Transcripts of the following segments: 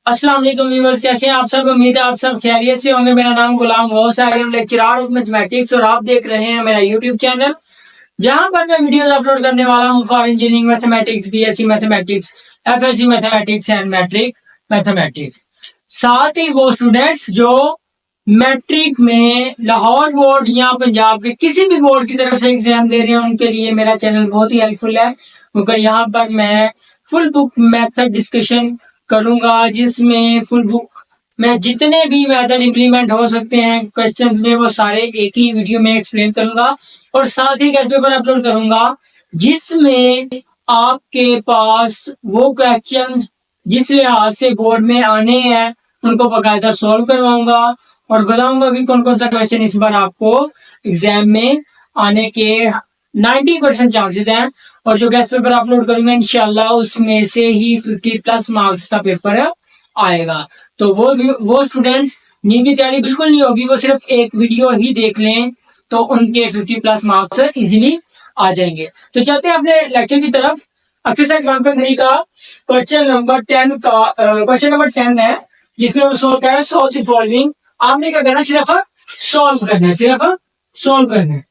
अस्सलाम वालेकुम व्यूअर्स, कैसे हैं आप सब। उम्मीद है आप सब खैरियत से होंगे। मेरा नाम गुलाम गौस है, लेक्चरर ऑफ मैथमेटिक्स और आप देख रहे हैं मेरा यूट्यूब चैनल जहां पर मैं वीडियोस अपलोड करने वाला हूं for engineering mathematics, BSc mathematics, FSc mathematics and matric mathematics. साथ ही वो स्टूडेंट्स जो मैट्रिक में लाहौर बोर्ड या पंजाब के किसी भी बोर्ड की तरफ से एग्जाम दे रहे हैं उनके लिए मेरा चैनल बहुत ही हेल्पफुल है, क्योंकि यहाँ पर मैं फुल बुक मेथड डिस्कशन करूंगा, जिसमें फुल बुक में जितने भी मेथड इंप्लीमेंट हो सकते हैं क्वेश्चंस में वो सारे एक ही वीडियो में एक्सप्लेन करूंगा और साथ ही गेस्ट पेपर अपलोड करूंगा जिसमें आपके पास वो क्वेश्चंस जिस लिहाज से बोर्ड में आने हैं उनको बकायदा सॉल्व करवाऊंगा और बताऊंगा कि कौन कौन सा क्वेश्चन इस बार आपको एग्जाम में आने के 90% चांसेस हैं और जो गेस्ट पेपर अपलोड करूंगा इंशाल्लाह उसमें से ही 50+ मार्क्स का पेपर आएगा। तो वो स्टूडेंट्स जिनकी तैयारी बिल्कुल नहीं होगी वो सिर्फ एक वीडियो ही देख लें तो उनके 50+ मार्क्स इजीली आ जाएंगे। तो चलते हैं अपने लेक्चर की तरफ। एक्सरसाइज 1.3 का क्वेश्चन नंबर 10 है जिसमें वो सोल्व कर सॉल्व द फॉलोइंग। आपने क्या करना है, सिर्फ सॉल्व करना है, सिर्फ सॉल्व करना है।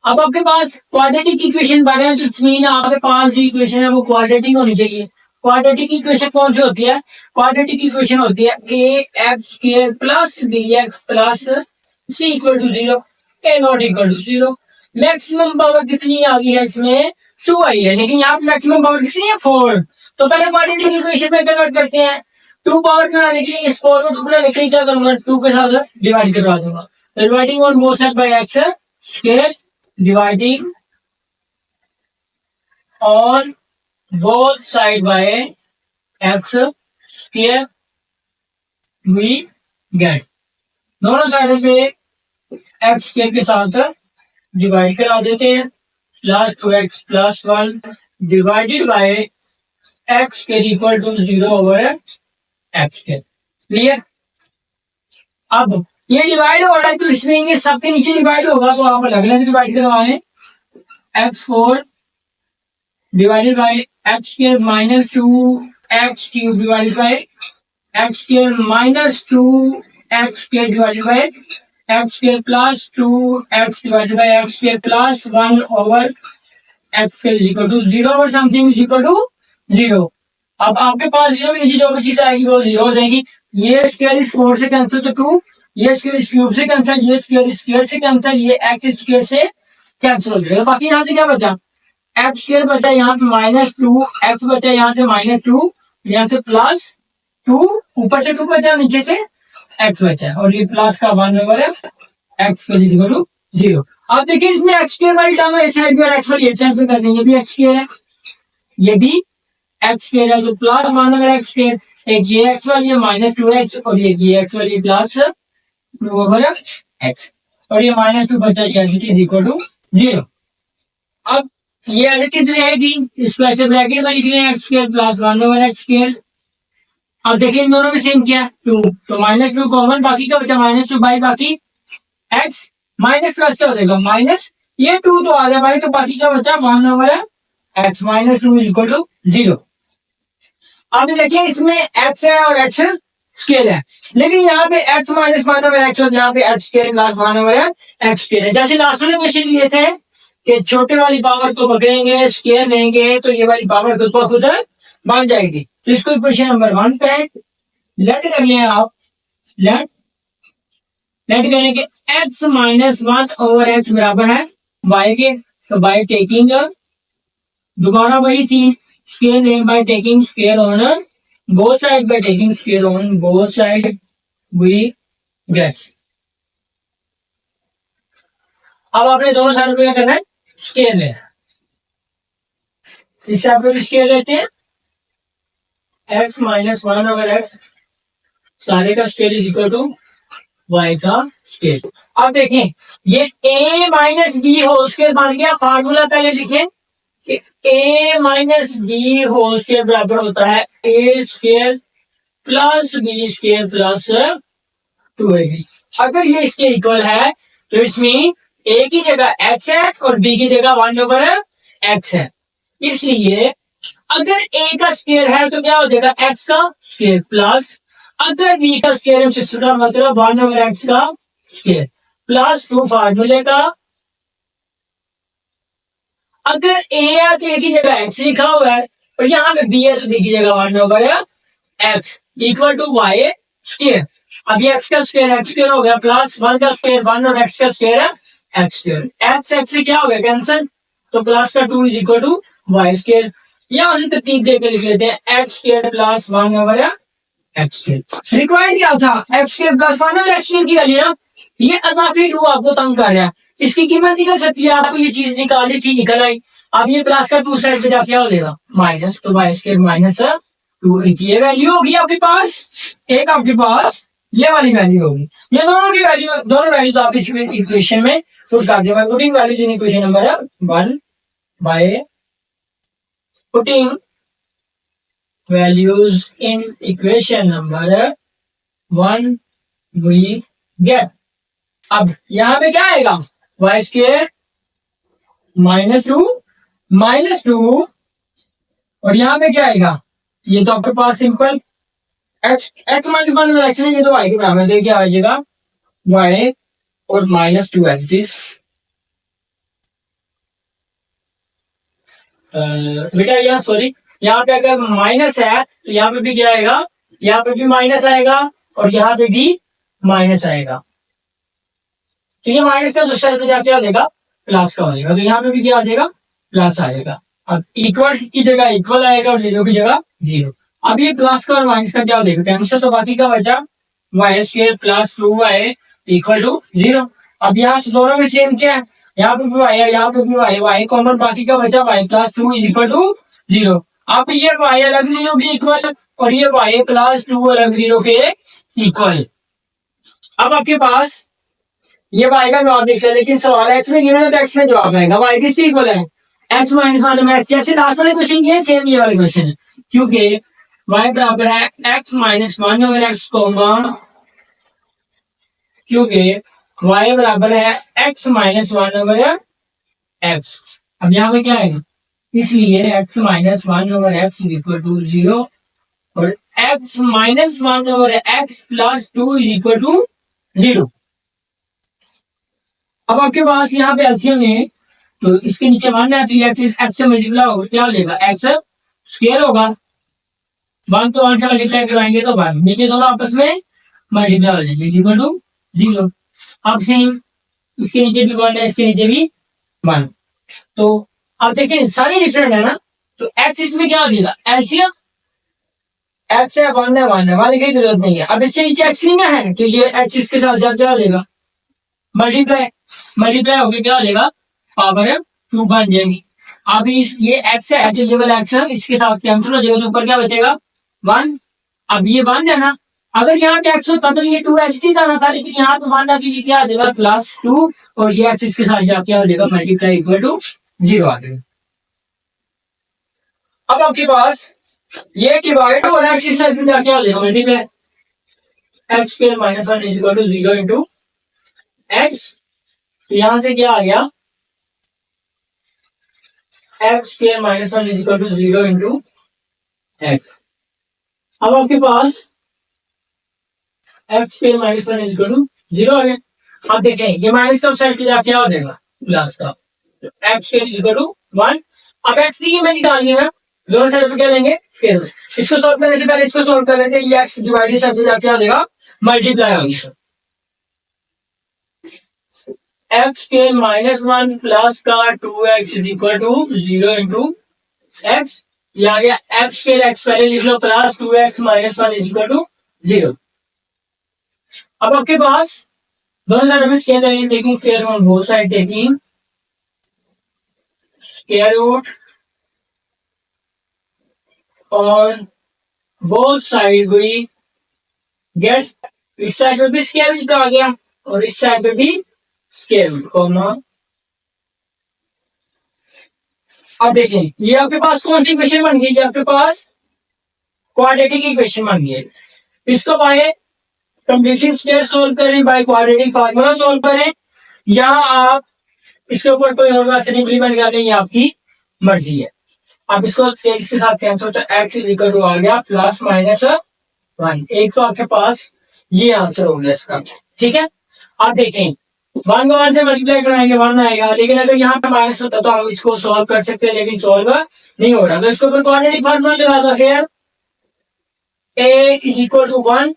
अब आपके पास क्वाड्रेटिक इक्वेशन बने हैं, तो मीन आपके पास जो इक्वेशन है वो क्वाड्रेटिक होनी चाहिए। क्वाड्रेटिक इक्वेशन कौन सी होती है? क्वाड्रेटिक इक्वेशन होती है a x square plus b x plus c equal to 0, a not equal to 0। Maximum power कितनी आ गई है? इसमें 2 आई है, लेकिन यहाँ पे मैक्सिमम पावर कितनी है? 4। तो पहले क्वाड्रेटिक इक्वेशन में कन्वर्ट करते हैं। 2 पावर बनाने के लिए इस 4 को 2 बनाने के लिए क्या करूंगा? 2 के साथ डिवाइड करवा दूंगा। Dividing on both side bye x square, dividing on both side by x square we get। दोनों साइड पे x स्क्वायर के साथ डिवाइड करा देते हैं। Plus 2x plus 1 divided by x square equal to 0 over x square. Clear? अब ये divide हो रहा है तो इसमें ये सबके नीचे डिवाइड होगा तो आप अलग अलग डिवाइड करवाएं। x4 divided by x square minus 2x cube divided by x square minus 2x square divided by x square plus 2x divided by x square plus 1 over x square is equal to 0 over something is equal to 0। अब आपके पास 0 के नीचे जो भी चीज आएगी वो 0 हो जाएगी। ये स्क्वायर इस 4 से कैंसिल तो 2, ये स्क्वायर इस क्यूब से कैंसिल, ये स्क्वायर स्क्वायर से कैंसिल, ये एक्स स्क्वायर से कैंसिल हो जाएगा। बाकी यहाँ से क्या बचा? एक्स स्क्वायर बचा यहाँ पे माइनस 2, एक्स बचा यहाँ से माइनस 2, यहाँ से प्लस 2, ऊपर से 2 बचा नीचे से एक्स बचा और ये प्लस का 1 ओवर है एक्स स्क्वायर इक्वल टू 0। अब देखिए इसमें एक्स स्क्वायर वाली टर्म है, एक साइड पे एक्स वाली एक साइड पे कर देंगे, ये भी एक्स स्क्वायर है, ये भी एक्स स्क्वायर है, तो प्लस 1 ओवर एक्स स्क्वायर, एक ये एक्स वाली है माइनस 2x और ये एक्स वाली प्लस 2 ओवर एक्स और ये माइनस 2 बचा इज इक्वल टू 0। अब ये ऐसे किस रहेगी, इसको ऐसे ब्रैकेट में लिख रहे हैं x square plus 1 over x square. अब देखिए इन दोनों में सेम क्या है? 2, तो माइनस 2 कॉमन, बाकी क्या बचा? माइनस 2 बाई बाकी एक्स माइनस प्लस क्या हो जाएगा? माइनस, ये 2 तो आ गया भाई, तो बाकी क्या बचा? 1 over x minus 2 is equal to 0। अब देखिए इसमें एक्स है और एक्स स्क्वायर है, लेकिन यहाँ पे x माइनस 1 ओवर एक्स और यहाँ पे x square plus 1 over x square है। जैसे लास्ट में क्वेश्चन लिए थे कि छोटे वाली पावर को पकड़ेंगे स्क्वायर लेंगे तो ये वाली पावर खुद ब खुद बन जाएगी। तो इसको क्वेश्चन नंबर 1 पे लेट कर लें आप, लेट करें कि x माइनस 1 ओवर एक्स बराबर है y के, तो बाय टेकिंग दोबारा वही scene, square name by taking square on both side, by taking square on both side we get. अब आपने दोनों साइड पे क्या करना है? स्क्वायर लेना है। इससे आप लोग स्क्वायर लेते हैं x माइनस 1 ओवर एक्स सारे का square is equal to y का स्क्वायर। अब देखें ये a minus b whole square बन गया। फार्मूला पहले लिखें कि a minus b whole square बराबर होता है a square plus b square plus 2ab। अगर ये इसके इक्वल है तो इसमें a की जगह x है और b की जगह 1 ओवर x है, इसलिए अगर a का स्क्वायर है तो क्या हो जाएगा x का स्क्वायर प्लस, अगर b का स्क्वायर है तो इसका मतलब 1/x का स्क्वायर प्लस 2 फार्मूले का। अगर a है तो a की जगह x लिखा हुआ है और यहाँ पे b है तो b की जगह 1/x equal to y square. अब ये x का स्क्वायर हो गया प्लस 1 का स्क्वायर 1 और x का स्क्वायर है x स्क्वायर, x से क्या हो गया कैंसिल, तो प्लस का 2 is equal to y square. यहां से तरतीब देकर लिख लेते हैं x square plus 1/x square. Required क्या था x square plus 1/x square की वैल्यू ना, ये अज़ाफी टू आपको तंग कर रहा है, इसकी कीमत निकल सकती है, आपको ये चीज निकाली थी निकल आई। अब ये प्लस का 2 साइड पे जाके क्या हो जाएगा माइनस, तो वाई स्क्वायर माइनस 2 ये वैल्यू होगी आपके पास, एक आपके पास ये वाली वैल्यू होगी। ये दोनों की वैल्यू, दोनों वैल्यूज आप इस इक्वेशन में पुट कर देंगे। Putting values in equation number 1 by putting values in equation number 1 we get. अब यहां पे क्या आएगा वाई स्क्वायर -2 और यहां पे क्या आएगा, ये तो आपके पास सिंपल x माइनस 1/x है, ये तो y के बराबर है, क्या आ जाएगा y और -2x। बेटा यहाँ सॉरी, यहाँ पे अगर माइनस है तो यहाँ पे भी क्या आएगा, यहाँ पे भी माइनस आएगा और यहाँ पे भी माइनस आएगा, तो ये माइनस का दूसरा साइड पे जाके आ जाएगा प्लस का हो जाएगा, तो यहाँ पे भी क्या आ जाएगा प्लस आएगा। अब इक्वल की जगह इक्वल आएगा और जीरो की जगह जीरो। अब ये प्लस का और माइनस का क्या हो जाएगा कैंसिल, तो बाकी का बचा y square plus 2y equal to 0। अब यहाँ से दोनों में सेम क्या है, यहाँ पे भी y है यहाँ पे भी y है, y कॉमन, बाकी का बचा y plus 2 is equal to 0। अब ये y अलग 0 के इक्वल और ये y प्लस 2 अलग 0 के इक्वल। अब आपके पास ये y का जवाब लिख लिया, लेकिन सवाल x में गिना तो x में जवाब आएगा, y किसके इक्वल है x माइनस 1/x, जैसे लास्ट वाले क्वेश्चन किए सेम ये वाले क्वेश्चन है, क्योंकि y बराबर है x माइनस 1/x कोमा, क्योंकि y बराबर है x माइनस 1/x। अब यहाँ पे क्या आएगा, इसलिए x minus 1/x equal to 0 और x minus 1/x plus 2 is equal to 0। अब आपके पास यहाँ पे एलसीएम है तो इसके नीचे 1 है तो ये x से मल्टीप्लाई होगा, क्या हो जाएगा x स्क्वायर होगा, 1 तो 1 से मल्टीप्लाई करवाएंगे तो 1, नीचे दोनों आपस में मल्टीप्लाई हो जाएंगे इक्वल टू 0। अब सेम इसके नीचे भी 1 है इसके नीचे भी 1, तो अब देखिए सारे डिफरेंट है ना, तो x इसमें क्या हो जाएगा एलसीएम x है 1 है 1 है, 1 लिखने की जरूरत नहीं है। अब इसके नीचे x नहीं है तो ये x इसके साथ जाकर क्या हो जाएगा मल्टीप्लाई होकर क्या हो जाएगा पावर 2 बन जाएगी। अब इस ये x है तो ये वाला x है इसके साथ कैंसिल हो जाएगा तो ऊपर क्या बचेगा 1। अब ये 1 है ना, अगर यहाँ पे x होता तो ये 2x जाना था, लेकिन यहाँ पे 1 है तो ये क्या आ जाएगा +2 और ये x इसके साथ जाके आ जाएगा मल्टीप्लाई इक्वल टू 0 आ जाएगा। अब आपके पास ये डिवाइड और x इस साइड में जाके आ जाएगा multiply, x square minus 1 is equal to 0 into x, तो यहां से क्या आ गया x square minus 1 is equal to 0 into x। अब आपके पास x square minus 1 is equal to 0 आ गया। अब देखें ये माइनस का साइड पे जाके क्या हो जाएगा प्लस का, तो x square is equal to 1। अब x की मैं निकालिए ना, दोनों साइड पे क्या लेंगे स्क्वायर, इसको सॉल्व करने से पहले इसको सॉल्व कर लेते हैं, ये x डिवाइड इस साइड पे जाके आ जाएगा मल्टीप्लाई होगा, x स्क्वायर माइनस 1 प्लस का 2x is equal to 0 into x, ये आ गया x स्क्वायर, x पहले लिख लो plus 2x minus 1 is equal to 0। अब आपके पास दोनों साइड में स्क्वायर लेंगे, taking square on both side, taking square root on both side we get, इस साइड पे भी स्क्वायर रूट आ गया और इस साइड पे भी स्क्वायर रूट कॉमा। अब देखें ये आपके पास कौन सी इक्वेशन बन गई, ये आपके पास क्वाड्रेटिक इक्वेशन बन गई है। इसको बाय कंप्लीटिंग स्क्वायर सोल्व करें, बाय क्वाड्रेटिक फार्मूला सोल्व करें, या आप इसके ऊपर कोई और मेथड इंप्लीमेंट कर लें, ये आपकी मर्जी है। अब इसको इसके साथ कैंसिल, तो एक्स इक्वल टू आ गया प्लस माइनस 1। एक तो आपके पास ये आंसर हो गया इसका। ठीक है, अब देखें 1 को 1 से मल्टीप्लाई कराएंगे 1 आएगा, लेकिन अगर यहाँ पे माइनस होता तो हम इसको सॉल्व कर सकते हैं, लेकिन सॉल्व नहीं हो रहा। तो इसको क्वाड्रेटिक फार्मूला लगा दो। Here a is equal to 1,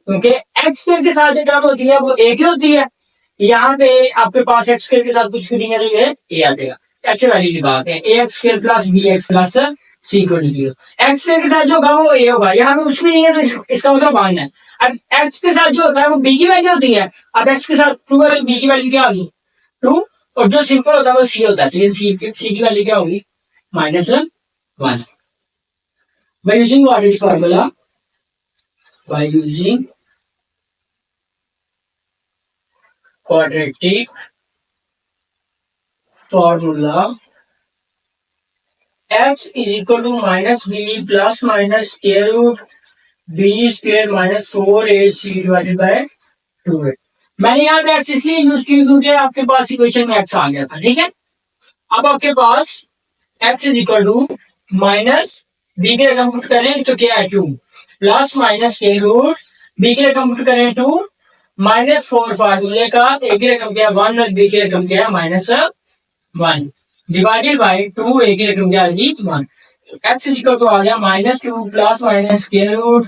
क्योंकि एक्स स्क्वायर के साथ जो टर्म होती है वो एक ही होती है। यहाँ पे आपके पास एक्स स्क्वायर के साथ कुछ भी नहीं है, तो ये ए आ जाएगा। ऐसे वाली की बात है, a x square plus b x plus c equal to 0। X square के साथ जो होगा वो ए होगा, यहाँ पे कुछ भी नहीं है, तो इसका मतलब 1 है। अब एक्स के साथ जो होता है वो बी की वैल्यू होती है। अब एक्स के साथ 2 है तो बी की वैल्यू क्या होगी 2, और जो सिंपल होता है वो सी होता है, तो सी की वैल्यू क्या होगी -1। By using quadratic formula, by using quadratic formula, x is equal to minus b plus minus square root b square minus 4ac divided by 2a। मैंने यहाँ पे x इसलिए यूज की क्योंकि आपके पास इक्वेशन में x आ गया था। ठीक है, अब आपके पास x is equal to minus b के लिए कंप्यूट करें तो क्या है 2, प्लस माइनस के रूट बी के लिए कंप्यूट करें 2, माइनस 4 फार्मूले का ए की रकम क्या है 1 और बी की रकम क्या है -1, डिवाइडेड बाय 2, ए की रकम क्या आएगी 1। एक्स इज इक्वल टू आ गया -2 प्लस माइनस के रूट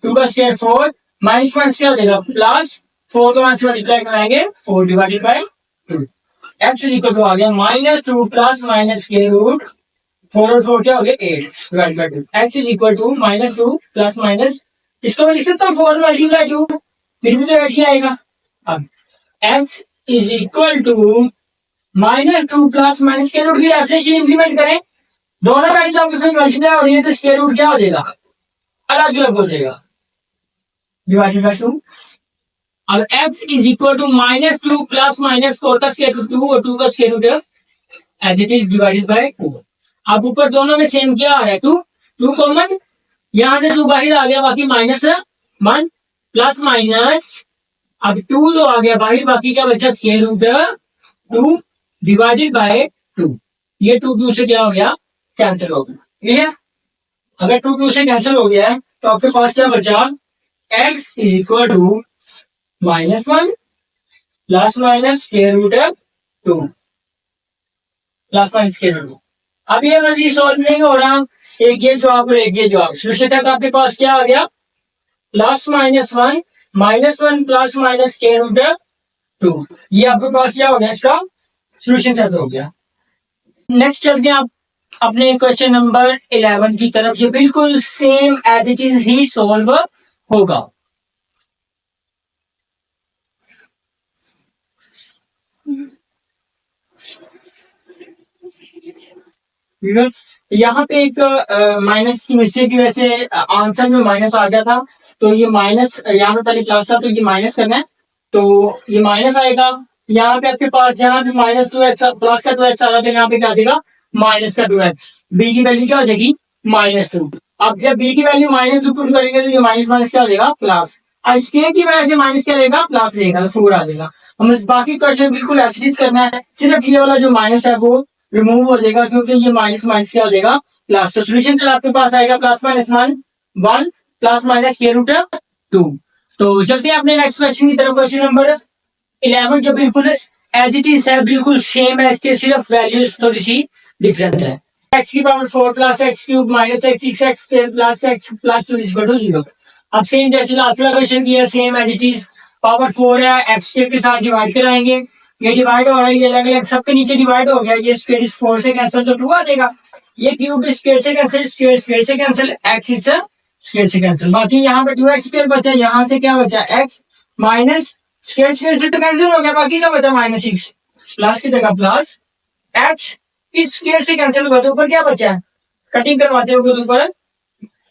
2 का स्क्वायर 4, माइनस माइनस क्या हो जाएगा प्लस 4 को 1 से मल्टीप्लाई कराएंगे 4 divided by 2। X is equal to आ गया -2 प्लस माइनस के रूट 4 और 4 क्या हो गया 8 divide by 2। X is equal to -2 plus minus, इसको मैं लिख सकता हूँ 4 मल्टीप्लाई 2, फिर भी तो ऐसे आएगा। अब x is equal to -2 plus minus के रूट की डेफिनेशन इंप्लीमेंट करें, दोनों वैल्यूज आपके साथ मल्टीप्लाई हो रही है तो स्क्वायर रूट क्या हो जाएगा अलग अलग हो जाएगा, डिवाइडेड बाय 2। अब x is equal to -2 plus -4 का स्क्वायर रूट 2 और 2 का square root as it is divided by 2। अब ऊपर दोनों में सेम क्या आ रहा है 2 कॉमन, यहां से 2 बाहर आ गया, बाकी -1 प्लस माइनस, अब 2 तो आ गया बाहर, बाकी क्या बचा स्क्वायर रूट 2 डिवाइडेड बाय 2। ये 2 से क्या हो गया कैंसिल हो गया। क्लियर, अगर 2 से कैंसिल हो गया है तो आपके पास क्या बचा x is equal to -1 plus minus square root 2 plus minus square root 2। अब ये मजीद सॉल्व नहीं हो रहा, एक ये जवाब और एक ये जवाब, सोल्यूशन तक आपके पास क्या आ गया +-1 -1 प्लस माइनस स्क्वायर रूट 2। ये आपके पास क्या हो गया इसका सोल्यूशन सेट हो गया। नेक्स्ट चलते हैं आप अपने क्वेश्चन नंबर 11 की तरफ, ये बिल्कुल सेम एज इट इज ही सॉल्व होगा। यहाँ पे एक माइनस की मिस्टेक की वजह से आंसर में माइनस आ गया था, तो ये माइनस यहाँ पे पहले क्लास था तो ये माइनस करना है, तो ये माइनस आएगा। यहाँ पे आपके पास जहाँ पे -2x प्लस का 2x आ रहा था, यहाँ पे क्या देगा माइनस का 2x, बी की वैल्यू क्या हो जाएगी -2। अब जब बी की वैल्यू -2 पुट करेंगे तो ये माइनस माइनस क्या हो जाएगा प्लस, स्क्वायर की वजह से माइनस क्या रहेगा प्लस रहेगा, 4 आ जाएगा। हम बाकी क्वेश्चन बिल्कुल एज करना है, सिर्फ ये वाला जो माइनस है वो रिमूव हो जाएगा, क्योंकि ये माइनस माइनस क्या हो जाएगा प्लस। तो सोल्यूशन चल आपके पास आएगा +-1 प्लस माइनस के रूट 2। तो चलते हैं अपने नेक्स्ट क्वेश्चन की तरफ, क्वेश्चन नंबर 11 जो बिल्कुल एज इट इज है, बिल्कुल सेम है, इसके सिर्फ वैल्यूज थोड़ी सी डिफरेंट है। x की power 4 plus x cube minus x 6x square plus x plus 2 equal to 0। अब सेम जैसे लास्ट वाला क्वेश्चन किया, same as it is, power 4 है, x के साथ डिवाइड कराएंगे, ये डिवाइड हो रहा है, ये अलग अलग सबके नीचे डिवाइड हो गया, ये स्क्वायर इस 4 से कैंसिल तो 2 आ जाएगा, ये क्यूब स्क्वायर से कैंसिल, स्क्वायर से कैंसिल, x इस स्क्वायर से कैंसिल, बाकी यहाँ पे 2x स्क्वायर बचा, यहाँ से क्या बचा x माइनस स्क्वायर से तो कैंसिल हो गया, बाकी क्या बचा -6 प्लस की जगह प्लस x इस स्क्वायर से कैंसिल हुआ, तो ऊपर क्या बचा है कटिंग करवाते हो तो ऊपर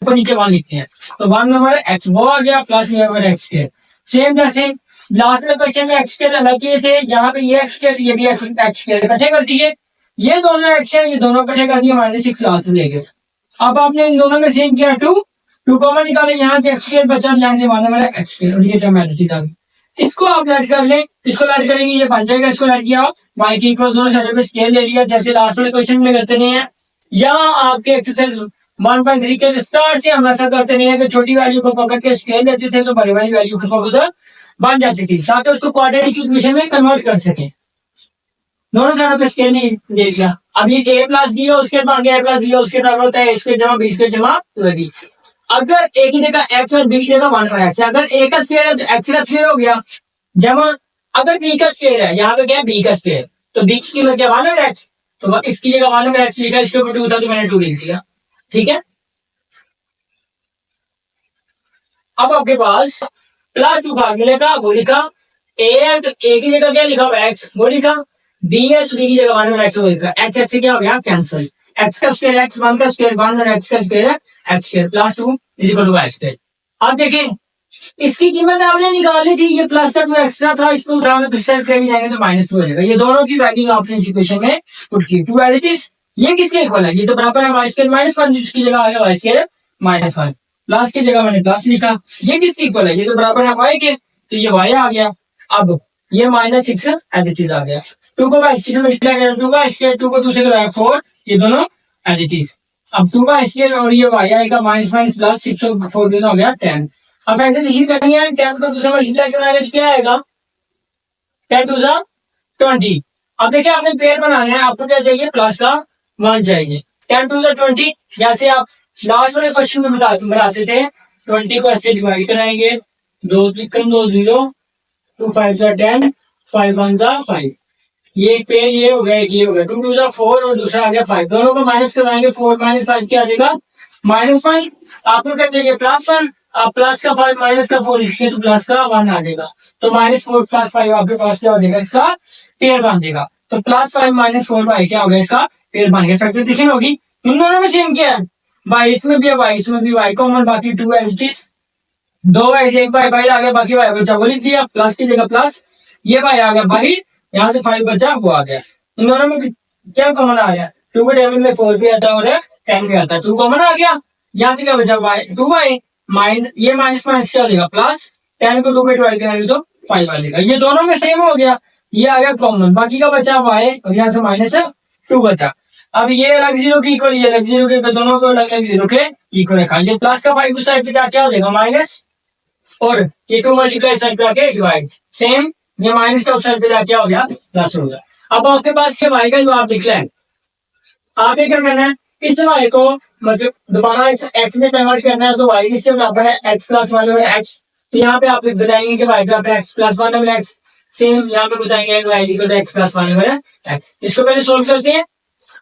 नीचे 1 लिखते हैं, तो 1 नंबर x वो आ गया plus number x square. Same जैसे लास्ट में क्वेश्चन में x स्क्वायर अलग किए थे, यहाँ पे ये x स्क्वायर ये भी x स्क्वायर इकट्ठे कर दिए, ये दोनों x है, ये दोनों इकट्ठे कर दिए, -6 लास्ट में लेके। अब आपने इन दोनों में सेम किया 2 कॉमन निकाले, यहाँ से x स्क्वायर बचा, यहाँ से 1 नंबर x स्क्वायर, और ये टर्म एडिट आ गई। इसको आप ऐड कर लें, इसको ऐड करेंगे ये बन जाएगा, इसको ऐड किया y के इक्वल दोनों साइडों पे स्केल ले लिया, जैसे लास्ट वाले क्वेश्चन में करते नहीं है, यहाँ आपके एक्सरसाइज 1.3 के स्टार्ट से हम ऐसा करते नहीं है कि छोटी वैल्यू को पकड़ के स्केल लेते थे तो बड़ी वाली वैल्यू को उधर बन जाती थी, ताकि उसको क्वाड्रेटिक इक्वेशन में कन्वर्ट कर सके। दोनों साइडों पे स्केल नहीं दे दिया। अब ये a प्लस बी हो, उसके बाद a प्लस बी हो, उसके बराबर होता है इसके जमा बी के जमा बी। अगर a की जगह x और b की जगह 1 और x है, अगर a का स्क्वायर है तो x का स्क्वायर हो गया, जमा अगर b का स्क्वायर है, यहाँ पे क्या है b का स्क्वायर, तो b की कीमत क्या 1 और x, तो इसकी जगह 1 और x लिखा, इसके ऊपर 2 था तो मैंने 2 लिख दिया। ठीक है, अब आपके पास प्लस 2 फार्मूले का वो लिखा, a की जगह क्या लिखा हुआ x वो लिखा, b है तो b की जगह 1 और x वो लिखा, x x से क्या हो गया कैंसिल, x का स्क्वायर x 1 का स्क्वायर 1 और x का स्क्वायर है x square plus 2 is equal to x square. अब देखिए इसकी कीमत आपने निकाली थी, ये प्लस का 2 एक्स्ट्रा था, इसको उठाओगे तो साइड कहीं जाएंगे तो -2 हो जाएगा। ये दोनों की वैल्यू आपने इस इक्वेशन में पुट की, टू वैल्यूज ये किसके इक्वल है, ये तो बराबर है y स्क्वायर -1, जिसकी जगह आ गया y स्क्वायर -1, प्लस की जगह मैंने प्लस लिखा, ये किसके इक्वल है, ये तो बराबर है y के, तो ये y आ गया। अब ये -6 एज इट इज आ गया, 2 को y से मल्टीप्लाई करें 2 का स्क्वायर, 2 को 2 से कराया 4, ये दोनों एज इट इज। अब 2 का स्क्वायर और ये y आएगा माइनस प्लस 6 और 4 दिन हो गया 10। अब फैक्टराइजेशन करनी है, 10 को 2 से मल्टीप्लाई कराएंगे तो क्या आएगा 10 टू 20। अब देखिए आपने पेयर बनाना है, आपको क्या चाहिए प्लस का 1 चाहिए, 10 टू 20, जैसे आप लास्ट वाले क्वेश्चन में बताते थे 20 को ऐसे डिवाइड कराएंगे, 2 त्रिकम 2 0, 2 5 10, 5 1 5, ये एक पेयर ये हो गया, एक ये हो गया, 2 टू 4 और दूसरा आ गया 5, दोनों को माइनस करवाएंगे, 4 -5 क्या आ जाएगा -5। आपको क्या चाहिए +1, आप प्लस का 5 माइनस का 4 लिखिए तो प्लस का 1 आ जाएगा, तो -4 + 5 आपके पास क्या हो जाएगा, इसका पेयर बन जाएगा, तो +5 - 4 y क्या हो गया, इसका पेयर बन गया। फैक्टराइजेशन होगी, इन दोनों में सेम क्या है, y इसमें भी है y इसमें भी, y कॉमन, बाकी 2 एज इट इज, 2 y से 1 बाहर आ गया, बाकी y बचा वो लिख दिया, प्लस की जगह प्लस, ये y आ गया बाहर, यहाँ से 5 बचा वो आ गया। इन दोनों में क्या कॉमन आ गया, 2 के टेबल में 4 भी आता है और 10 भी आता है, 2 कॉमन आ गया, यहाँ से क्या बचा y 2y ये माइनस माइनस क्या हो जाएगा प्लस, 10 को 2 पे डिवाइड करेंगे तो 5 आ जाएगा, ये दोनों में सेम हो गया, ये आ गया कॉमन, बाकी का बचा y और यहाँ से -2 बचा। अब ये अलग जीरो की इक्वल, ये अलग जीरो के, दोनों को अलग अलग जीरो के इक्वल रखा, ये प्लस का 5 उस साइड पे क्या हो जाएगा माइनस, और ये 2 मल्टीप्लाई साइड पे आके डिवाइड, सेम ये माइनस का उस साइड पे क्या हो गया प्लस हो गया। अब आपके पास ये y का जवाब लिख लें, आपने क्या करना है, इस y को मतलब दोबारा इस x में कन्वर्ट करना है, तो y इसके बराबर है x + 1 और x, तो यहाँ पे आप बताएंगे कि y बराबर x + 1 और x, सेम यहाँ पे बताएंगे y = x + 1 और x। इसको पहले सोल्व करते हैं।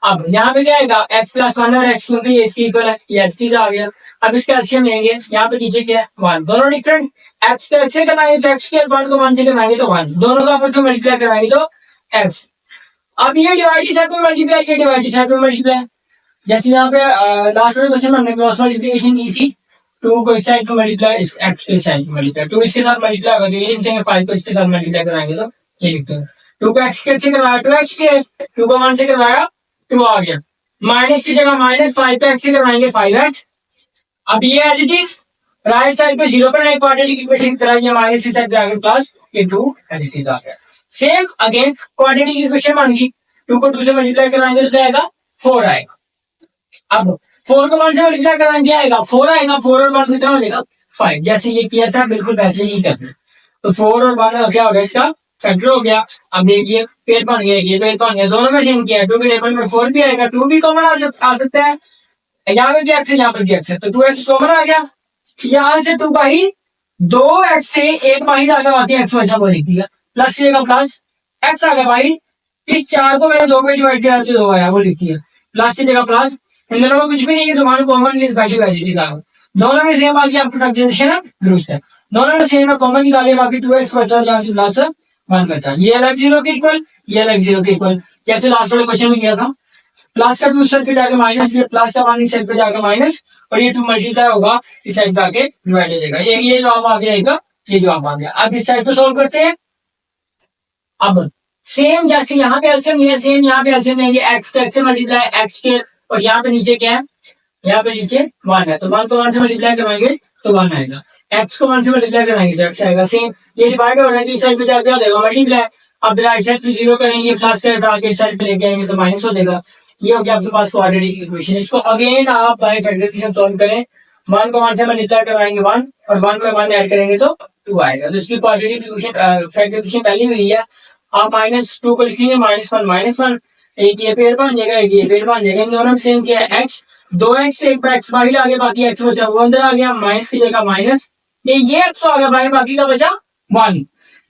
अब यहाँ पे क्या आएगा x + 1 और x, क्योंकि ये इसकी इक्वल है, ये x की आ गया। अब इसका एलसीएम लेंगे, यहाँ पे नीचे क्या है 1, दोनों डिफरेंट, x को x से करवाएंगे तो x स्क्वायर, 1 को 1 से करवाएंगे तो 1, दोनों का आपस में मल्टीप्लाई करवाएंगे तो x। अब ये डिवाइड की साइड में मल्टीप्लाई, ये डिवाइड की साइड में मल्टीप्लाई, जैसे यहाँ पे लास्ट वाले क्वेश्चन में हमने क्रॉस मल्टीप्लिकेशन की थी, 2 को इस साइड में मल्टीप्लाई, x के साइड में मल्टीप्लाई, 2 इसके साथ मल्टीप्लाई होगा तो ये लिखते हैं, 5 को इसके साथ मल्टीप्लाई कराएंगे तो ये लिखते हैं, 2 को x के से करवाया 2x के, 2 को 1 से करवाया 2 आ गया, माइनस की जगह माइनस, 5 को x से करवाएंगे 5x। अब ये as it is right side पे 0 पर क्वाड्रेटिक इक्वेशन की तरह, ये माइनस की साइड पे आ गया प्लस, ये 2 एज इट इज आ गया, सेम अगेन क्वाड्रेटिक इक्वेशन बन गई, 2 को 2 से मल्टीप्लाई कराएंगे तो क्या आएगा 4 आएगा। अब 4 को 1 से मल्टीप्लाई कराएंगे क्या आएगा 4 आएगा, 4 और 1 कितना हो जाएगा 5, जैसे ये किया था बिल्कुल वैसे ही करना, तो 4 और 1 क्या हो गया इसका फैक्टर हो गया। अब देखिए पेड़ बन गया, ये पेड़ बन गया, दोनों में सेम किया, 2 के टेबल में 4 भी आएगा, 2 भी कॉमन आ सकता है, यहाँ पे भी x है यहाँ पे भी x है, तो 2x कॉमन आ गया, यहाँ से 2 बाहर, 2x से 1 बाहर आ गया, बाकी x बचा वो लिख दिया, प्लस की जगह प्लस, x आ गया बाहर, इस 4 को मैंने 2 में डिवाइड किया तो 2 आया वो लिख दिया, प्लस की जगह प्लस, इन दोनों में कुछ भी नहीं है, तुम्हारे कॉमन वैल्यू दोनों में सेम आ गया, आपकी फैक्टराइजेशन दुरुस्त है, दोनों में सेम है, कॉमन निकालिए, बाकी 2x बचा और यहाँ से प्लस 1 बचा, ये अलग जीरो के इक्वल, ये अलग जीरो के इक्वल, जैसे लास्ट वाले क्वेश्चन में किया था, प्लस का 2 साइड पे जाके माइनस, ये प्लस का 1 इस साइड पे जाके माइनस, और ये 2 मल्टीप्लाई होगा इस साइड पे आके डिवाइड हो जाएगा, ये जवाब आ गया, ये जवाब आ गया। अब इस साइड को सोल्व करते हैं। अब सेम जैसे यहाँ पे एलसीएम लिया, सेम यहाँ पे एलसीएम लेंगे, x को x से मल्टीप्लाई x के, और यहाँ पे नीचे क्या है, यहाँ पे नीचे 1 है, तो 1 को 1 से मल्टीप्लाई करवाएंगे तो 1 आएगा, x को 1 से मल्टीप्लाई करवाएंगे तो x आएगा, सेम ये डिवाइड हो रहा है तो इस साइड पे जाके हो जाएगा मल्टीप्लाई, अब राइट साइड पे 0 करेंगे, प्लस के इस साइड पे लेके आएंगे तो माइनस हो जाएगा, ये हो गया आपके पास क्वाड्रेटिक इक्वेशन। इसको अगेन आप बाय फैक्टराइजेशन सॉल्व करें, 1 को 1 से मल्टीप्लाई करवाएंगे 1 और 1 में 1 ऐड करेंगे तो 2 आएगा। तो इसकी क्वाड्रेटिक इक्वेशन फैक्टराइजेशन पहले हुई है। आप -2 को लिखेंगे -1, एक ये पेड़ बन जाएगा, एक ये पेड़ बन जाएगा। इन दोनों में सेम क्या है, x, 2x से एक पर x बाहर आ गया, बाकी x बचा वो अंदर आ गया, माइनस की जगह माइनस, ये x आ गया बाहर, बाकी का बचा 1।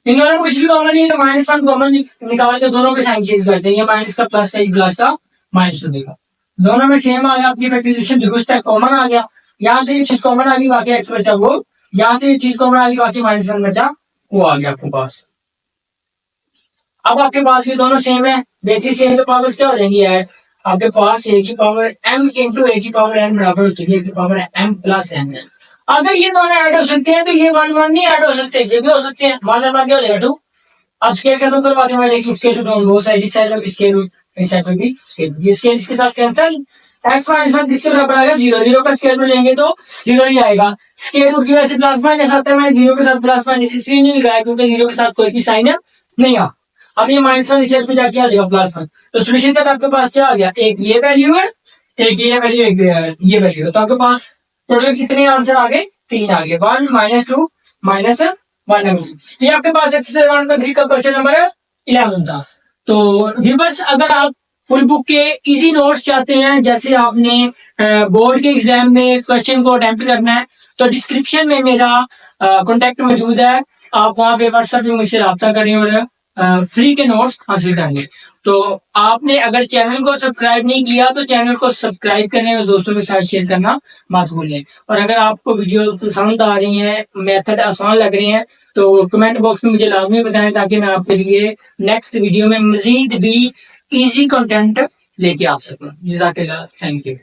इन दोनों में कुछ भी कॉमन नहीं है, तो -1 कॉमन निकाल के दोनों के साइन चेंज करते हैं, ये माइनस का प्लस का, ये प्लस का माइनस हो देगा। दोनों में सेम आ गया, आपकी फैक्टराइजेशन दुरुस्त है, कॉमन आ गया। यहाँ से ये चीज कॉमन आ गई, बाकी x बचा वो, यहाँ से ये चीज कॉमन आ गई, बाकी -1 बचा वो आ गया आपके पास। अब आपके पास ये दोनों सेम है, बेसिस सेम, तो पावर्स क्या हो जाएंगी यार, आपके पास a की पावर m इंटू a की पावर n बराबर होती है a की पावर m प्लस n है। अगर ये दोनों ऐड हो सकते हैं तो ये 1 1 नहीं ऐड हो सकते, ये भी हो सकते हैं। मान लो क्या हो जाएगा 2, अब स्केयर खत्म करवा के मैं square root on both side, इस साइड में स्केयर रूट, इस साइड में भी स्केयर रूट, ये स्केयर इसके साथ कैंसिल, x माइनस 1 किसके बराबर आएगा 0, 0 का स्केयर रूट लेंगे तो 0 ही आएगा। स्केयर रूट की वजह से प्लस माइनस आता है, मैंने 0 के साथ प्लस माइनस इसलिए नहीं लगाया क्योंकि 0 के साथ कोई भी साइन नहीं आ। अब ये -1 इस पे जाके आ जाएगा +1, तो सोल्यूशन तक आपके पास क्या आ गया, एक ये वैल्यू है, एक ये वैल्यू, एक ये वैल्यू है। तो आपके पास टोटल कितने आंसर आ गए, 3 आ गए, 1 -2 -1। ये आपके पास एक्सरसाइज 1.3 का क्वेश्चन नंबर 11 था। तो व्यूअर्स, अगर आप फुल बुक के इजी नोट्स चाहते हैं, जैसे आपने बोर्ड के एग्जाम में क्वेश्चन को अटेम्प्ट करना है, तो डिस्क्रिप्शन में मेरा कॉन्टेक्ट मौजूद है, आप वहां पे व्हाट्सएप में मुझसे रब्ता करें और फ्री के नोट्स हासिल करेंगे। तो आपने अगर चैनल को सब्सक्राइब नहीं किया तो चैनल को सब्सक्राइब करें और दोस्तों के साथ शेयर करना मत भूलें। और अगर आपको वीडियो पसंद आ रही है, मेथड आसान लग रहे हैं, तो कमेंट बॉक्स में मुझे लाजमी बताएं ताकि मैं आपके लिए नेक्स्ट वीडियो में मजीद भी इजी कंटेंट लेके आ सकूं। जज़ाकल्लाह, थैंक यू।